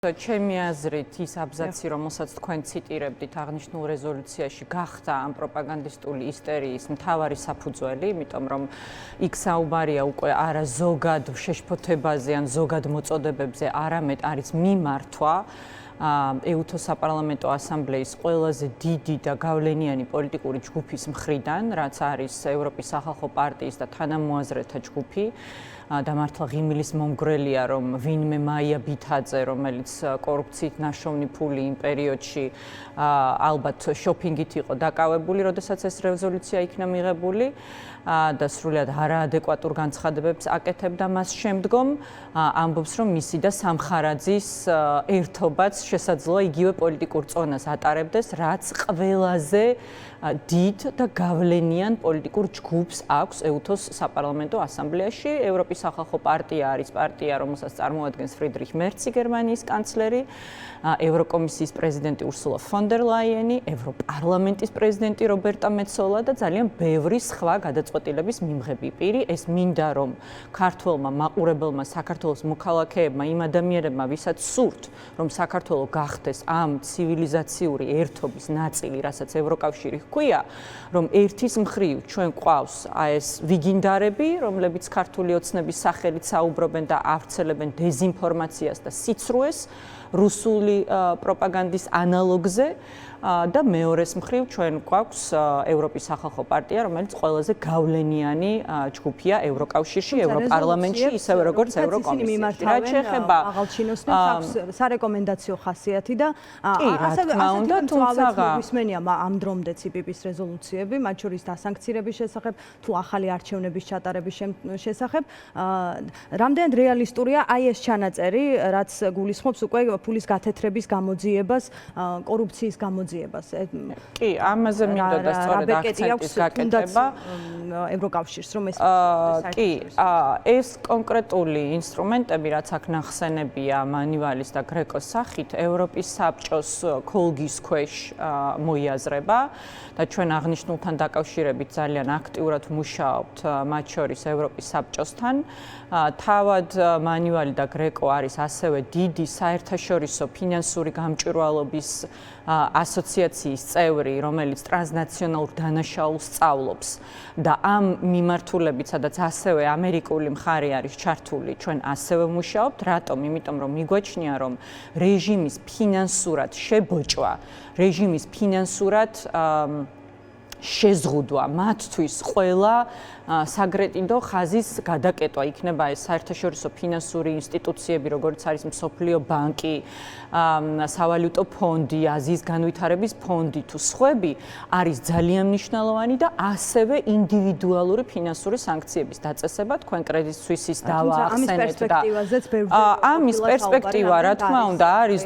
ჩემი აზრით ის აბზაცი, რომელსაც თქვენ ციტირებდით აღნიშნულ რეზოლუციაში, გახდა ამ პროპაგანდისტული ისტერიის მთავარი საფუძველი, იმიტომ რომ იქ საუბარია უკვე არა ზოგად შეშფოთებაზე ან ზოგად მოწოდებებზე, არამედ არის მიმართვა ეუთო საპარლამენტო ასამბლეის ყველაზე დიდი და გავლენიანი პოლიტიკური ჯგუფის მხრიდან, რაც არის ევროპის სახალხო პარტიის და თანამოაზრეთა ჯგუფი. და მართლა ღიმილის მომგვრელია, რომ ვინმე მაია ბითაძე, რომელიც კორუფციით ნაშოვნი ფული იმ პერიოდში ალბათ შოპინგით იყო დაკავებული, როდესაც ეს რეზოლუცია იქნა მიღებული და სრულიად არაადეკვატურ განცხადებებს აკეთებდა მას შემდგომ, ამბობს, რომ მისი და სამხარაძის ერთობაც შესაძლოა იგივე პოლიტიკურ წონას ატარებდეს, რაც ყველაზე დიდ და გავლენიან პოლიტიკურ ჯგუფს აქვს ეუთოს საპარლამენტო ასამბლეაში. ევროპის სახალხო პარტია არის პარტია, რომელსაც წარმოადგენს ფრიდრიხ მერცი, გერმანიის კანცლერი, ევროკომისიის პრეზიდენტი ურსულა ფონ დერ ლაიენი, ევროპარლამენტის პრეზიდენტი რობერტა მეცოლა და ძალიან ბევრი სხვა გადაწყვეტილების მიმღები პირი. ეს მინდა, რომ ქართველმა მაყურებელმა საქართველოს მოქალაქეებმა, იმ ადამიანებმა, ვისაც სურთ, რომ საქართველო გახდეს ამ ცივილიზაციური ერთობის ნაწილი, რასაც ევროკავშირი ჰქვია, რომ ერთის მხრივ ჩვენ გვყავს ეს ვიგინდარები, რომლებიც ქართული ოცნების სახელით საუბრობენ და ავრცელებენ დეზინფორმაციას და სიცრუეს რუსული პროპაგანდის ანალოგზე და მეორეს მხრივ ჩვენ გვაქვს ევროპის სახალხო პარტია, რომელიც ყველაზე გავლენიანი ჯგუფია ევროკავშირში, ევროპარლამენტში, ისევე როგორც ევროკომისიაში. რაც შეეხება აღალჩინოსნებს სარეკომენდაციო ხასიათი და ასევე თუმცა გვისმენია ამ დრომდე ციპიპის რეზოლუციები, მათ შორის დასანქცირების შესახებ, თუ ახალი არჩევნების ჩატარების შესახებ, რამდენად რეალისტურია აი ეს ჩანაწერი, რაც გულისხმობს უკვე ფულის გათეთრების გამოძიებას, კორუფციის გამოძიებას. კი, ამაზე მინდოდა სწორედ აქცენტის გაკეთება ევროკავშირს, რომ ეს კი, ეს კონკრეტული ინსტრუმენტები, რაც აქ ნახსენებია მანივალის და გრეკოს სახით, ევროპის საბჭოს ქოლგის ქვეშ მოიაზრება და ჩვენ აღნიშნულთან დაკავშირებით ძალიან აქტიურად მუშაობთ, მათ შორის ევროპის საბჭოსთან. თავად მანივალი და გრეკო არის ასევე დიდი საერთაშორისო ფინანსური გამჭვირვალობის ასოციაციის წევრი, რომელიც ტრანსნაციონალურ დანაშაულს სწავლობს და ამ მიმართულებით, სადაც ასევე ამერიკული მხარე არის ჩართული, ჩვენ ასევე მუშაობთ. რატომ? იმიტომ რომ მიგვაჩნია, რომ რეჟიმის ფინანსურად შებოჭვა, რეჟიმის ფინანსურად შეზღუდვა მათთვის ყველა საგრეტიდო ხაზის გადაკეტვა იქნება ეს საერთაშორისო ფინანსური ინსტიტუციები, როგორც არის მსოფლიო ბანკი, სავალუტო ფონდი, აზიის განვითარების ფონდი თუ სხვები, არის ძალიან მნიშვნელოვანი და ასევე ინდივიდუალური ფინანსური სანქციების დაწესება, თქვენ კრედიტ სუისის დავა ახსენეთ და ამის პერსპექტივა, რა თქმა უნდა, არის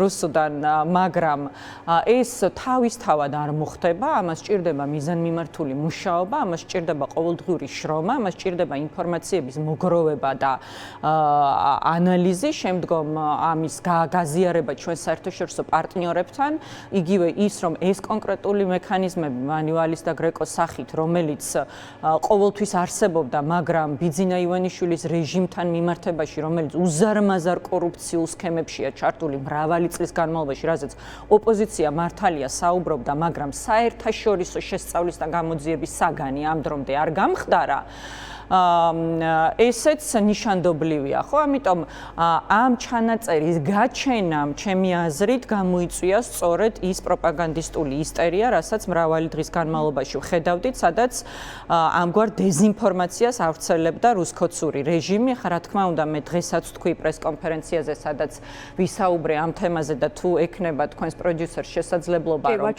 რუსუდან, მაგრამ ეს თავისთავად არ მოხდება, ამას სჭირდება მიზანმიმართული მუშაობა, ამას სჭირდება ყოველდღიური შრომა, ამას სჭირდება ინფორმაციების მოგროვება და ანალიზი, შემდგომ ამის გაზიარება ჩვენ საერთაშორისო პარტნიორებთან, იგივე ის, რომ ეს კონკრეტული მექანიზმები მანივალის და გრეკოს სახით, რომელიც ყოველთვის არსებობდა, მაგრამ ბიძინა ივანიშვილის რეჟიმთან მიმართებაში, რომელიც უზარმაზარ კორუფციულ სქემებშია ჩართული მრავალი წლის განმავლობაში, რაზეც ოპოზიცია მართალია საუბრობდა, მაგრამ საერთაშორისო შესწავლის და გამოძიების საგანი ამ დრომდე არ გამხდარა. ესეც ნიშანდობლივია, ხო? ამიტომ ამ ჩანაწერის გაჩენამ, ჩემი აზრით, გამოიწვია სწორედ ის პროპაგანდისტული ისტერია, რასაც მრავალი დღის განმავლობაში ვხედავდით, სადაც ამგვარ დეზინფორმაციას ავრცელებდა რუსკოცური რეჟიმი. ხა რა თქმა უნდა, მე დღესაც თქვი პრესკონფერენციაზე, სადაც ვისაუბრე ამ თემაზე და თუ ექნება თქვენს პროდიუსერს შესაძლებლობა, რომ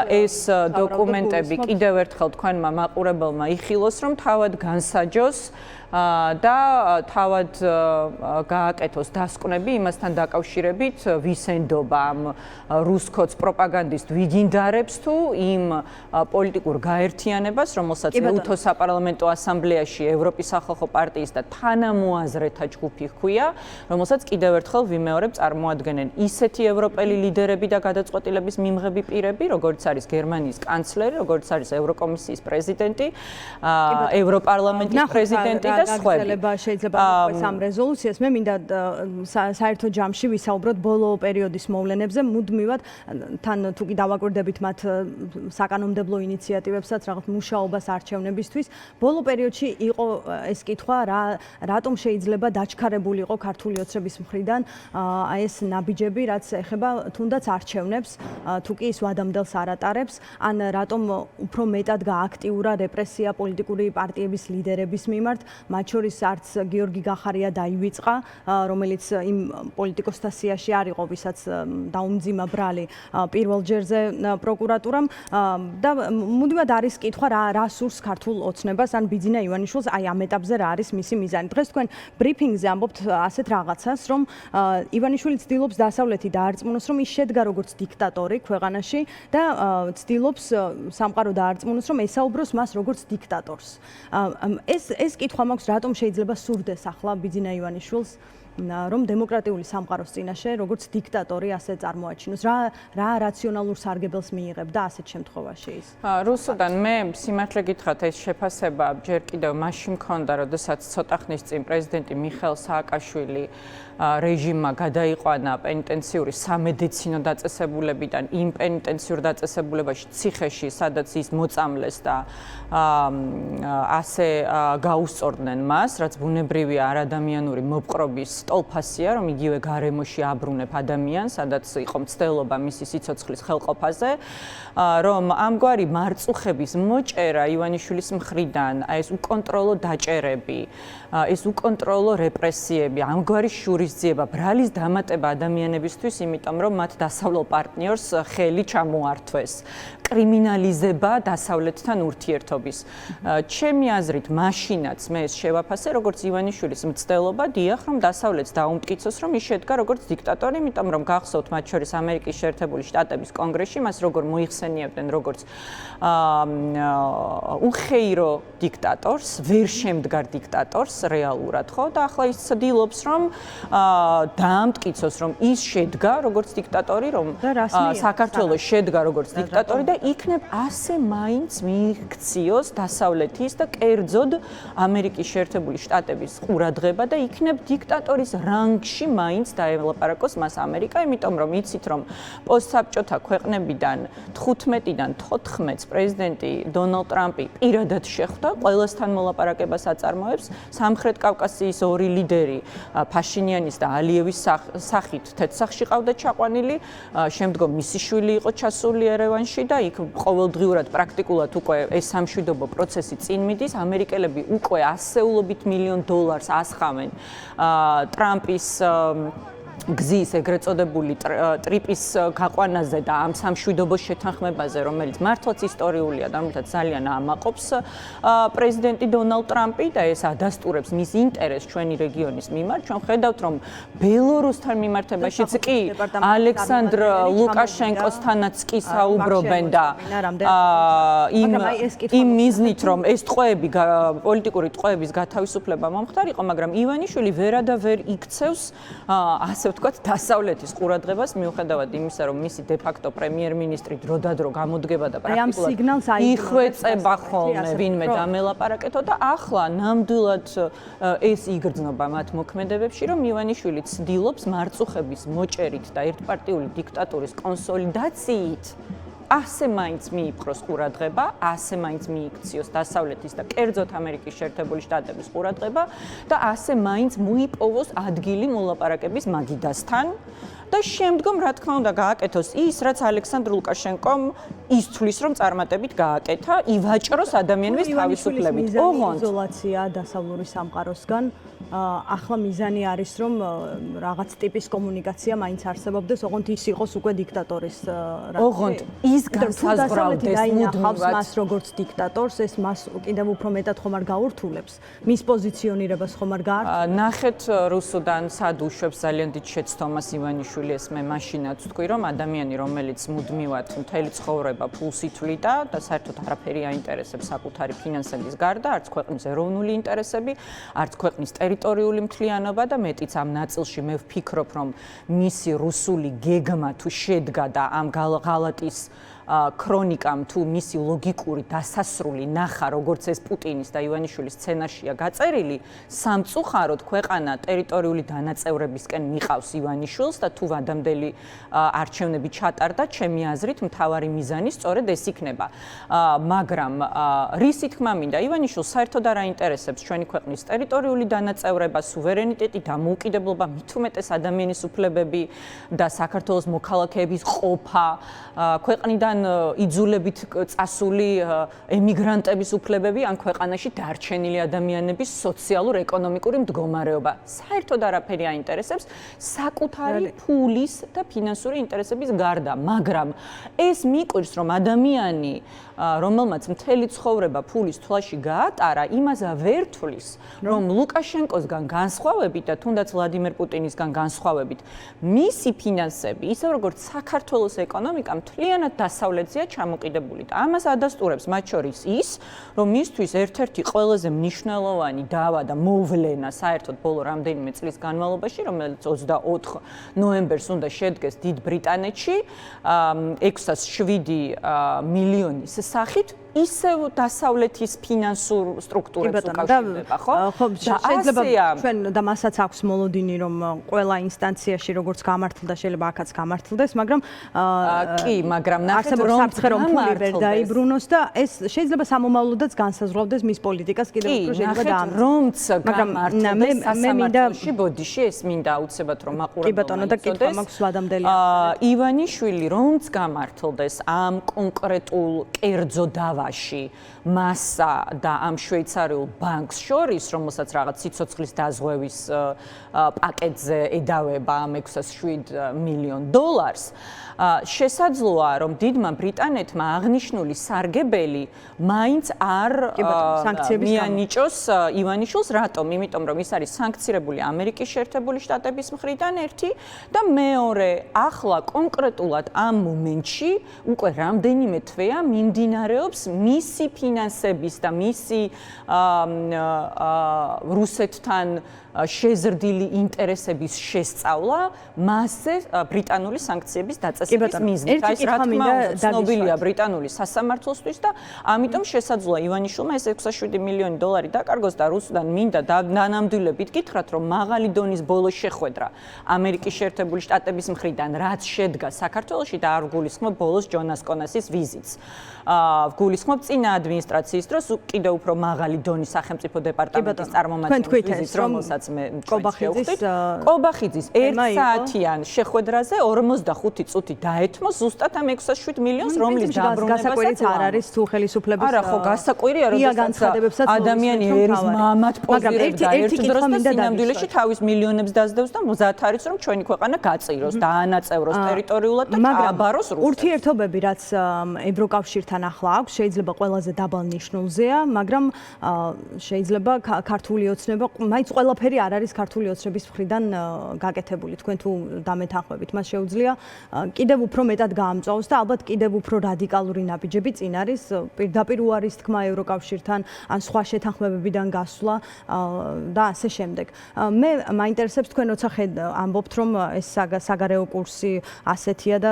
ეს დოკუმენტები კიდევ ერთხელ თქვენმა მაყურებელმა იხილოს, რომ თავად განსაჯოს და თავად გააკეთოს დასკვნები იმასთან დაკავშირებით, ვის ენდობა ამ რუსკოც პროპაგანდისტ ვიგინდარებს თუ იმ პოლიტიკურ გაერთიანებას, რომელსაც ეუთო საპარლამენტო ასამბლეაში ევროპის სახალხო პარტიის და თანამოაზრეთა ჯგუფი ჰქვია, რომელსაც კიდევ ერთხელ ვიმეორებ, წარმოადგენენ ისეთი ევროპელი ლიდერები და გადაწყვეტილების მიმღები პირები, როგორც არის გერმანიის კანცლერი, როგორც არის ევროკომისიის პრეზიდენტი, ევროპარლამენტის პრეზიდენტი და სხვები. შეიძლება მოყვეს ამ რეზოლუციას. მე მინდა საერთო ჯამში ვისაუბროთ ბოლო პერიოდის მოვლენებზე, მუდმივად თან თუ კი დავაკვირდებით მათ საკანონმდებლო ინიციატივებსაც, რაღაც მუშაობას არჩევნებისთვის. ბოლო პერიოდში იყო ეს კითხვა, რატომ შეიძლება დაჩქარებულიყო ქართული ოცნების მხრიდან აი ეს ნაბიჯები, რაც ეხება თუნდაც არჩევნებს, თუ კი ის ვადამდელს არ ატარებს, ან რატომ უფრო მეტად გააქტიურა რეპრესია პოლიტიკური პარტიების ლიდერების მიმართ, მათ შორის არც გიორგი გახარია დაივიწყა, რომელიც იმ პოლიტიკოსთა სიაში არ იყო, ვისაც დაუმძიმა ბრალი პირველ ჯერზე პროკურატურამ და მუდმივად არის კითხვა რა სურს ქართულ ოცნებას ან ბიძინა ივანიშვილს აი ამ ეტაპზე რა არის მისი მიზანი. დღეს თქვენ ბრიფინგზე ამბობთ ასეთ რაღაცას, რომ ივანიშვილი ცდილობს დასავლეთი დაარწმუნოს, რომ ის შედგა როგორც დიქტატორი ქვეყანაში და ცდილობს სამყარო დაარწმუნოს, რომ ესაუბროს მას როგორც დიქტატორს. ეს კითხვა მაქვს, რატომ შეიძლება სურდეს ახლა ბიძინა ივანიშვილს რომ დემოკრატიული სამყაროს წინაშე როგორც დიქტატორი ასე წარმოაჩინოს. რა რაციონალურ სარგებელს მიიღებდა ასეთ შემთხვევაში ის? რუსუდან მე სიმართლე გითხრათ, ეს შეფასება ჯერ კიდევ მაშინ მქონდა, როდესაც ცოტა ხნის წინ პრეზიდენტი მიხეილ სააკაშვილი რეჟიმმა გადაიყვანა პენიტენციური სამედიცინო დაწესებულებიდან იმ პენიტენციურ დაწესებულებაში ციხეში, სადაც ის მოწამლეს და ასე გაუსწორდნენ მას, რაც ბუნებრივია არადამიანური მოპყრობის ტოლფასია, რომ იგივე გარემოში აბრუნებ ადამიანს, სადაც იყო მცდელობა მისი სიცოცხლის ხელყოფაზე, რომ ამგვარი მარწუხების მოჭერა ივანიშვილის მხრიდან, აი ეს უკონტროლო დაჭერები, ეს უკონტროლო რეპრესიები, ამგვარი შურისძიება, ბრალის დამატება ადამიანებისთვის, იმიტომ რომ მათ დასავლელ პარტნიორს ხელი ჩამოართვეს. კრიმინალიზება დასავლეთთან ურთიერთობის. ჩემი აზრით, მაშინაც მე ეს შევაფასე, როგორც ივანიშვილის მცდელობა, დიახ, რომ დასავლეთს დაუმტკიცოს, რომ ის შედგა როგორც დიქტატორი, იმიტომ რომ გახსოვთ მათ შორის ამერიკის შეერთებული შტატების კონგრესში მას როგორ მოიხსენიებდნენ როგორც უხეირო დიქტატორს, ვერ შემდგარ დიქტატორს რეალურად, ხო? და ახლა ის ცდილობს, რომ დაამტკიცოს, რომ ის შედგა როგორც დიქტატორი, რომ საქართველოს შედგა როგორც დიქტატორი და იქნებ ასე მაინც მიიქციოს დასავლეთის და კერძოდ ამერიკის შეერთებული შტატების ყურადღება და იქნებ დიქტატორის რანგში მაინც დაელაპარაკოს მას ამერიკა, იმიტომ რომ იცით, რომ პოსტსაბჭოთა ქვეყნებიდან 15-დან 14-ს პრეზიდენტი დონალდ ტრამპი პირადად შეხვდა, ყველასთან მოლაპარაკებას აწარმოებს. სამხრეთ კავკასიის ორი ლიდერი, ფაშინიანის და ალიევის სახით თეთრსახში ყავდა ჩაყვანილი, შემდგომ მისი შვილი იყო ჩასული ერევანში და იქ ყოველდღიურად პრაქტიკულად უკვე ეს სამშვიდობო პროცესი წინ მიდის. ამერიკელები უკვე ასეულობით მილიონ დოლარს ასხამენ ტრამპის გზის ეგრეთ წოდებული ტრიპის გაყვანაზე და ამ სამშვიდობო შეთანხმებაზე, რომელიც მართლაც ისტორიულია და რომელთაც ძალიან ამაყობს პრეზიდენტი დონალდ ტრამპი და ეს ადასტურებს მის ინტერესს ჩვენი რეგიონის მიმართ. ჩვენ ხედავთ, რომ ბელორუსთან მიმართებაშიც კი ალექსანდრ ლუკაშენკოსთანაც კი საუბრობენ და იმ მიზნით, რომ ეს ტყვეები პოლიტიკური ტყვეების გათავისუფლება მომხდარიყო, მაგრამ ივანიშვილი ვერადავერ იქცევს ასე ვთქვათ, დასავლეთის ყურადღებას, მიუხედავად იმისა, რომ მისი დე-ფაქტო პრემიერ-მინისტრი დროდადრო გამოდგება და პრაქტიკულად იხვეწება ხოლმე ვინმე დამელაპარაკეთო და ახლა ნამდვილად ეს იგრძნობა მათ მოქმედებებში, რომ ივანიშვილი ცდილობს მარწუხების მოჭერით და ერთპარტიული დიქტატურის კონსოლიდაციით ასე მაინც მიიპყროს ყურადღება, ასე მაინც მიიქციოს დასავლეთის და კერძოდ ამერიკის შეერთებული შტატების ყურადღება და ასე მაინც მოიპოვოს ადგილი მოლაპარაკების მაგიდასთან და შემდგომ რა თქმა უნდა გააკეთოს ის, რაც ალექსანდრ ლუკაშენკომ ისთვის, რომ წარმატებით გააკეთა, ივაჭროს ადამიანების თავისუფლებით. ოღონდ იზოლაცია დასავლური სამყაროსგან ახლა მიზანი არის, რომ რაღაც ტიპის კომუნიკაცია მაინც არსებობდეს, ოღონდ ის იყოს უკვე დიქტატორის ოღონდ ის განსაზღვრავდეს მუდმივად მას როგორც დიქტატორს, ეს მას კიდევ უფრო მეტად ხომ არ გაურთულებს, მის პოზიციონირებას ხომ არ გაართულებს. ნახეთ რუსუდან სად უშვებს ძალიან დიდ შეცდომას ივანიშვილი, ეს მე მაშინაც ვთქვი, რომ ადამიანი, რომელიც მუდმივად მთელი ცხოვრება ფულს ითვლიდა და საერთოდ არაფერი აინტერესებს საკუთარი ფინანსების გარდა, არც ქვეყნის ეროვნული ინტერესები, არც ქვეყნის ტერიტორიული მთლიანობა და მეტიც ამ ნაწილში მე ვფიქრობ, რომ მისი რუსული გეგმა თუ შედგა და ამ ღალატის ქრონიკამ თუ მისი ლოგიკური დასასრული ნახა, როგორც ეს პუტინის და ივანიშვილის სცენარშია გაწერილი, სამწუხაროდ ქვეყანა ტერიტორიული დანაწევრებისკენ მიყავს ივანიშვილს და თუ ვადამდელი არჩევნები ჩატარდა, ჩემი აზრით, მთავარი მიზანი სწორედ ეს იქნება. მაგრამ რისი თქმა მინდა, ივანიშვილს საერთოდ არ აინტერესებს ჩვენი ქვეყნის ტერიტორიული დანაწევრება, სუვერენიტეტი, დამოუკიდებლობა, მით უმეტეს ადამიანის უფლებები და საქართველოს მოქალაქეების ყოფა, ქვეყნიდან იძულებით წასული ემიგრანტების უფლებები, ან ქვეყანაში დარჩენილი ადამიანების სოციალურ-ეკონომიკური მდგომარეობა. საერთოდ არაფერი აინტერესებს საკუთარი ფულის და ფინანსური ინტერესების გარდა, მაგრამ ეს მიყვირს, რომ ადამიანი, რომელმაც მთელი ცხოვრება ფულის თვალში გაატარა, იმას ვერ თვლის, რომ ლუკაშენკოსგან განსხვავებით და თუნდაც ვლადიმერ პუტინისგან განსხვავებით, მისი ფინანსები, ისე როგორც საქართველოს ეკონომიკა მთლიანად დასავლეთზეა ჩამოკიდებული და ამას ადასტურებს მათ შორის ის, რომ მისთვის ერთ-ერთი ყველაზე მნიშვნელოვანი დავა და მოვლენა საერთოდ ბოლო რამდენიმე წლის განმავლობაში, რომელიც 24 ნოემბერს უნდა შედგეს დიდ ბრიტანეთში 607 მილიონის სახით ისევ დასავლეთის ფინანსურ სტრუქტურებს უკავშირდება, ხო? ხო, შეიძლება ჩვენ და მასაც აქვს მოლოდინი, რომ ყველა ინსტანციაში როგორც გამართლდა, შეიძლება აქაც გამართლდეს, მაგრამ კი, მაგრამ ნახეთ, რომ საფრთხე რომ ფული ვერ დაიბრუნოს და ეს შეიძლება სამომავლოდაც განსაზღვრავდეს მის პოლიტიკას კიდევ უფრო შეიძლება დაამტკიცოს. რომც გამართლდეს სასამართლოში, ბოდიში ეს მინდა აუცილებლად რომ მაყურებელმა კი ბატონო და კითხვა მაქვს ვადამდელი. ივანიშვილი რომც გამართლდეს ამ კონკრეტულ კერძო დავაში მასა და ამ შვეიცარიულ ბანკს შორის, რომელსაც რაღაც სიცოცხლის დაზღვევის პაკეტზე ედავება ამ 607 მილიონ დოლარს, შესაძლოა, რომ დიდმა ბრიტანეთმა აღნიშნული სარგებელი მაინც არ მიანიჭოს ივანიშვილს, რატომ? იმიტომ, რომ ის არის სანქცირებული ამერიკის შეერთებული შტატების მხრიდან ერთი და მეორე, ახლა კონკრეტულად ამ მომენტში უკვე რამდენიმე თვეა მიმდინარეობს მისი ფინანსების და მისი რუსეთთან შეზრდილი ინტერესების შესწავლა მასზე ბრიტანული სანქციების დაწესების მიზნით. ეს რა თქმა უნდა ცნობილია ბრიტანული სასამართლოსთვის და ამიტომ შესაძლოა ივანიშვილმა ეს 607 მილიონი დოლარი დაკარგოს და რუსუდან მინდა დანამდვილებით გითხრათ, რომ მაღალი დონის ბოლო შეხვედრა ამერიკის შეერთებული შტატების მხრიდან რაც შედგა საქართველოში და არ გულისხმობ ბოლოს ჯონას კონასის ვიზიტს. გულისხმობ წინა ადმინისტრაციის დროს კიდევ უფრო მაღალი დონის სახელმწიფო დეპარტამენტის წარმომადგენლის ვიზიტს, რომელსაც მე კობახიძის 1 საათიან შეხვედრაზე 45 წუთი დაეთმო ზუსტად ამ 607 მილიონს, რომლის დაბრუნებასაც არ არის თუ ხელისუფლების არა, ხო, გასაკვირია, როდესაც ადამიანი ერის მამად პოზირებს და ერთ დროს და სინამდვილეში თავის მილიონებს დაძდევს და მზად არის, რომ ჩვენი ქვეყანა გაწიროს, დაანაწევროს ტერიტორიულად და დააბაროს რუსეთს. ურთიერთობები, რაც ევროკავშირთან ახლა აქვს, შეიძლება ყველაზე დაბალ ნიშნულზეა, მაგრამ შეიძლება ქართული ოცნება, მაინც ყველაფერი არ არის ქართული ოცნების მხრიდან გაკეთებული. თქვენ თუ დამეთანხმებით, მას შეუძლია კიდევ უფრო მეტად გაამწვავოს და ალბათ კიდევ უფრო რადიკალური ნაბიჯები წინ არის, პირდაპირ უარის თქმა ევროკავშირთან, ან სხვა შეთანხმებებიდან გასვლა და ასე შემდეგ. მე მაინტერესებს თქვენ როცა ამბობთ, რომ ეს საგარეო კურსი ასეთია და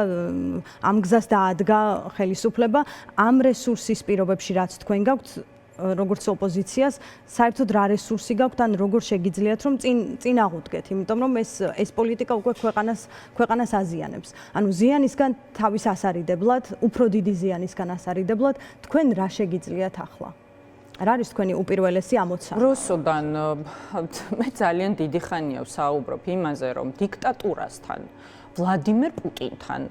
ამ გზას დაადგა ხელისუფლება, ამ რესურსის პირობებში რაც თქვენ გაქვთ როგორც ოპოზიციას, საერთოდ რა რესურსი გაქვთ, ან როგორ შეგიძლიათ, რომ წინ აღუდგეთ, იმიტომ რომ ეს პოლიტიკა უკვე ქვეყანას აზიანებს. ანუ ზიანისგან თავის ასარიდებლად, უფრო დიდი ზიანისგან ასარიდებლად, თქვენ რა შეგიძლიათ ახლა? რა არის თქვენი უპირველესი ამოცანა? რუსუდან მე ძალიან დიდი ხანია ვსაუბრობ იმაზე, რომ დიქტატურასთან, ვლადიმერ პუტინთან,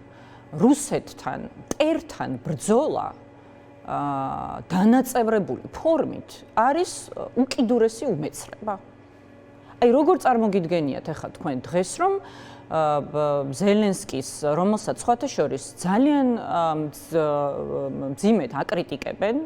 რუსეთთან, მტერთან ბრძოლა დანაწევრებული ფორმით არის უკიდურესი უმეცრება. აი როგორ წარმოგიდგენიათ ახლა თქვენ დღეს, რომ ზელენსკის, რომელსაც სხვათა შორის ძალიან მძიმედ აკრიტიკებენ,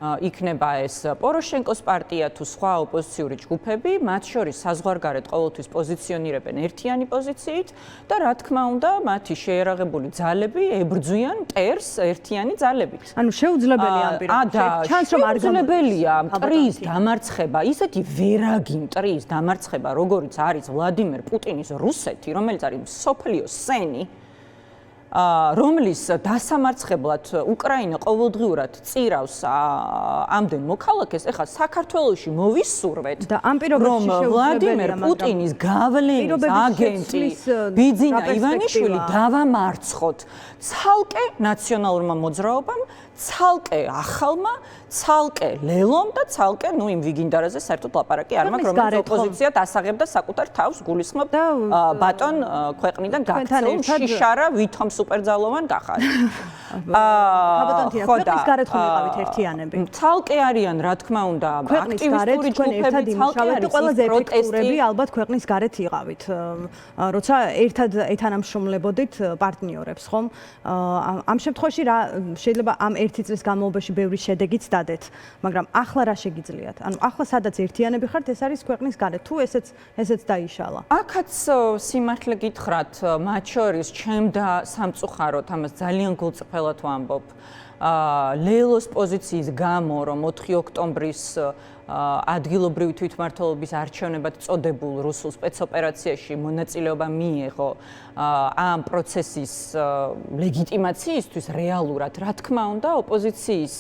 იქნება ეს პოროშენკოს პარტია თუ სხვა ოპოზიციური ჯგუფები, მათ შორის საზღვარგარეთ ყოველთვის პოზიციონირებენ ერთიანი პოზიციით და რა თქმა უნდა, მათი შეერაღებული ძალები ებრძვიან მტერს ერთიანი ძალებით. ანუ შეუძლებელია ამ პირობებში. ჩანს რომ არ შეუძლებელია მტრის დამარცხება, ისეთი ვერაგი მტრის დამარცხება, როგორიც არის ვლადიმერ პუტინის რუსეთი, რომელიც არის მსოფლიოს სენი. რომლის დასამარცხებლად უკრაინა ყოველდღიურად წირავს ამდენ მოქალაქეს, ეხლა საქართველოში მოვისურვეთ, რომ ვლადიმერ პუტინის გავლენის აგენტი ბიძინა ივანიშვილი დავამარცხოთ ცალკე ნაციონალურმა მოძრაობამ, ცალკე ახალმა, ცალკე ლელომ და ცალკე იმ ვიგინდარაზე საერთოდ ლაპარაკი არ მაქვს, რომელიც ოპოზიცია დასაღებდა საკუთარ თავს, გულისხმობ ბატონ ქვეყნიდან გაქცეულ შიშარა ვითომ სუპერძალოვან გახარ. ქვეყნის გარეთ ხომ იყავით ერთიანები? ცალკე არიან, რა თქმა უნდა, აქტივისტური ჯგუფები, ცალკე არის ყველაზე ეფექტურები, ალბათ ქვეყნის გარეთ იყავით. როცა ერთად ეთანამშრომლებოდით პარტნიორებს, ხომ? ამ შემთხვევაში რა შეიძლება ამ ერთი წლის განმავლობაში ბევრი შედეგიც დადეთ, მაგრამ ახლა რა შეგიძლიათ? ანუ ახლა სადაც ერთიანები ხართ, ეს არის ქვეყნის გარეთ, თუ ესეც დაიშალა. აქაც სიმართლე გითხრათ, მათ შორის ჩემ და სამწუხაროდ ამას ძალიან გულწრფელად ვამბობ. ლელოს პოზიციის გამო, რომ 4 ოქტომბრის ადგილობრივი თვითმმართველობის არჩევნებად წოდებულ რუსულ სპეცოპერაციაში მონაწილეობა მიიღო ამ პროცესის ლეგიტიმაციისთვის რეალურად, რა თქმა უნდა, ოპოზიციის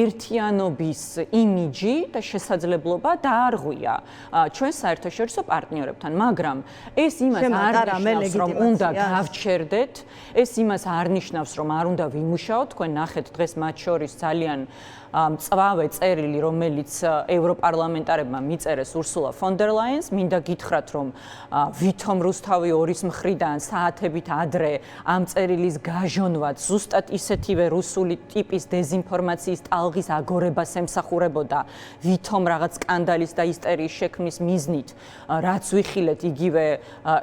ერთიანობის იმიჯი და შესაძლებლობა დაარღვია ჩვენ საერთაშორისო პარტნიორებთან, მაგრამ ეს იმას არ ნიშნავს, რომ უნდა გავჩერდეთ, ეს იმას არ ნიშნავს, რომ არ უნდა ვიმუშაოთ, თქვენ ნახეთ დღეს მათ შორის ძალიან მწვავე წერილი, რომელიც ევროპარლამენტარებმა მიწერეს ურსულა ფონ დერ ლაიენს, მინდა გითხრათ, რომ ვითომ რუსთავი ორის მხრიდან საათებით ადრე ამ წერილის გაჟონვაც ზუსტად ისეთივე რუსული ტიპის დეზინფორმაციის ტალღის აგორებას ემსახურებოდა, ვითომ რაღაც სკანდალის და ისტერიის შექმნის მიზნით, რაც ვიხილეთ იგივე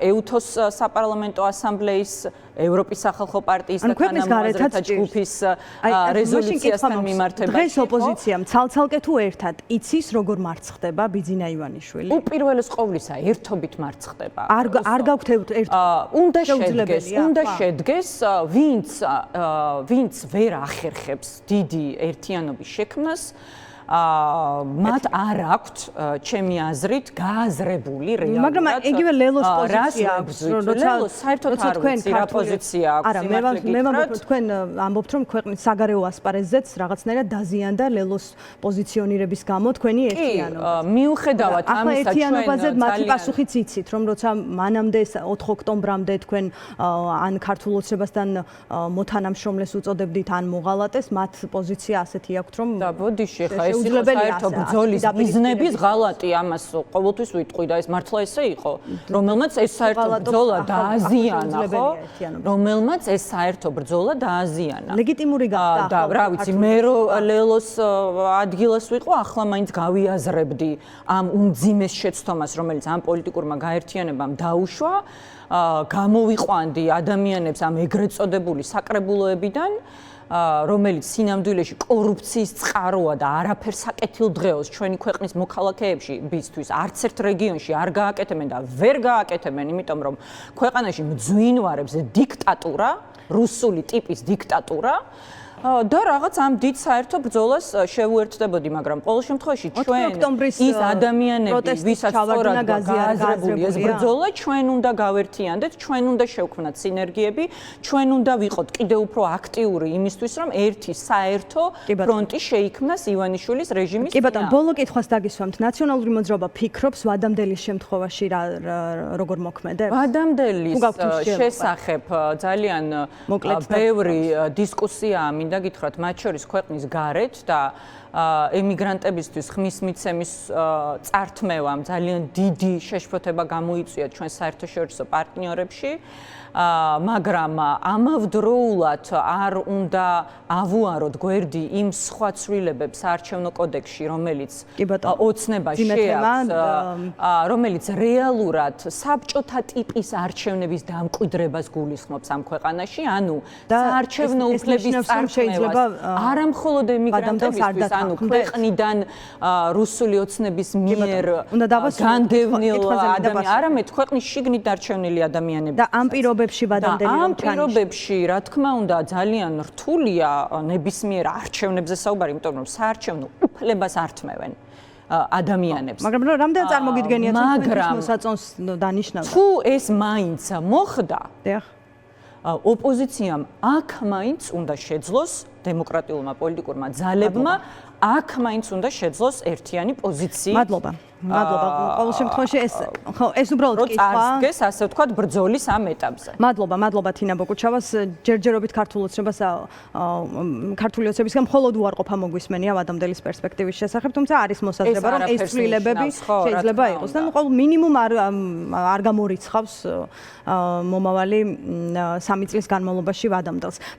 ეუთოს საპარლამენტო ასამბლეის, ევროპის სახალხო პარტიის და თანამოაზრეთა ჯგუფის რეზოლუციასთან მიმართებაში. დღეს ოპოზიციამ ცალ-ცალკე თუ ერთად იცის როგორ მარცხდება ბიძინა ივანიშვილი? უპირველეს ყოვლისა ერთობით მარცხდება. არ გაქვთ ერთობით? უნდა შედგეს, ვინც ვერ ახერხებს დიდი ერთიანობის შექმნას, მათ არ აქვთ ჩემი აზრით გააზრებული რეალურად. მაგრამ იგივე ლელოს პოზიცია აქვს, როცა საერთოდ არ ვიცი რა პოზიცია აქვს. არა, მე ვამბობ, თქვენ ამბობთ, რომ ქვეყნის საგარეო ასპარეზზეც რაღაცნაირად დაზიანდა ლელოს პოზიციონირების გამო თქვენი ერთიანობა. მიუხედავად ამისა, ჩვენ ერთიანობაზე მათი პასუხიც იცით, რომ როცა მანამდე 4 ოქტომბრამდე თქვენ ან ქართულ ოცნებასთან მოთანამშრომლეს უწოდებდით, ან მოღალატეს, მათ პოზიცია ასეთი აქვთ, რომ და ბოდიში ხა ეს იყო საერთო ბრძოლის მიზნების ღალატი, ამას ყოველთვის ვიტყვი და ეს მართლა ესე იყო, რომელმაც ეს საერთო ბრძოლა დააზიანა, ხო? რომელმაც ეს საერთო ბრძოლა დააზიანა. ლეგიტიმური გახდა. და რა ვიცი, მე ლელოს ადგილას ვიყო, ახლა მაინც გავიაზრებდი ამ უმძიმეს შეცდომას, რომელიც ამ პოლიტიკურმა გაერთიანებამ დაუშვა, გამოვიყვანდი ადამიანებს ამ ეგრეთ წოდებული საკრებულოებიდან, რომელიც სინამდვილეში კორუფციის წყაროა და არაფერს აკეთილდღეობს ჩვენი ქვეყნის მოქალაქეებში ბისთვის არც ერთ რეგიონში არ გააკეთებენ და ვერ გააკეთებენ, იმიტომ რომ ქვეყანაში მძვინვარებს დიქტატურა, რუსული ტიპის დიქტატურა და რაღაც ამ დიდ საერთო ბრძოლას შევუერთდებოდი, მაგრამ ყოველ შემთხვევაში ჩვენ ის ადამიანები, ვისაც სწორად გააზრებული ეს ბრძოლა, ჩვენ უნდა გავერთიანდეთ, ჩვენ უნდა შევქმნათ სინერგიები, ჩვენ უნდა ვიყოთ კიდევ უფრო აქტიური იმისთვის, რომ ერთი საერთო ფრონტი შეიქმნას ივანიშვილის რეჟიმის. კი ბატონო, ბოლო კითხვას დაგისვამთ. ნაციონალური მოძრაობა ფიქრობს ვადამდელის შემთხვევაში როგორ მოქმედებს? ვადამდელის შესახებ ძალიან ბევრი დისკუსიაა მინდა გითხრათ, მათ შორის ქვეყნის გარეთ და ემიგრანტებისთვის ხმის მიცემის წართმევამ ძალიან დიდი შეშფოთება გამოიწვია ჩვენ საერთაშორისო პარტნიორებში, მაგრამ ამავდროულად არ უნდა ავუაროთ გვერდი იმ სხვა ცვლილებებს საარჩევნო კოდექსში, რომელიც ოცნებას შეაქვს, რომელიც რეალურად საბჭოთა ტიპის არჩევნების დამკვიდრებას გულისხმობს ამ ქვეყანაში, ანუ საარჩევნო უფლების წარჩევა არა მხოლოდ ემიგრანტებისთვის, ანუ ქვეყნიდან რუსული ოცნების მიერ განდევნილ ადამიანებს, არამედ ქვეყნის შიგნით დარჩენილი ადამიანები. და ამ პირობებში ვადამდელი ამ პირობებში, რა თქმა უნდა, ძალიან რთულია ნებისმიერ არჩევნებზე საუბარი, იმიტომ რომ საარჩევნო უფლებას ართმევენ ადამიანებს. მაგრამ რამდენად წარმოგიდგენიათ, რომ მოსაწონს დანიშნავდა? თუ ეს მაინც მოხდა, ოპოზიციამ აქ მაინც უნდა შეძლოს დემოკრატიულმა პოლიტიკურმა ძალებმა აქ მაინც უნდა შეძლოს ერთიანი პოზიცია. მადლობა. ყოველ შემთხვევაში ეს უბრალოდ კითხვა. წარსდგეს, ასე ვთქვათ, ბრძოლის ამ ეტაპზე. მადლობა თინა ბოკუჩავას. ჯერჯერობით ქართული ოცნებისგან მხოლოდ უარყოფა მოგვისმენია ვადამდელის პერსპექტივის შესახებ, თუმცა არის მოსაზრება, რომ ეს ცვლილებები შეიძლება იყოს და ყოველ მინიმუმ არ გამორიცხავს მომავალი 3 წლის განმავლობაში ვადამდელს.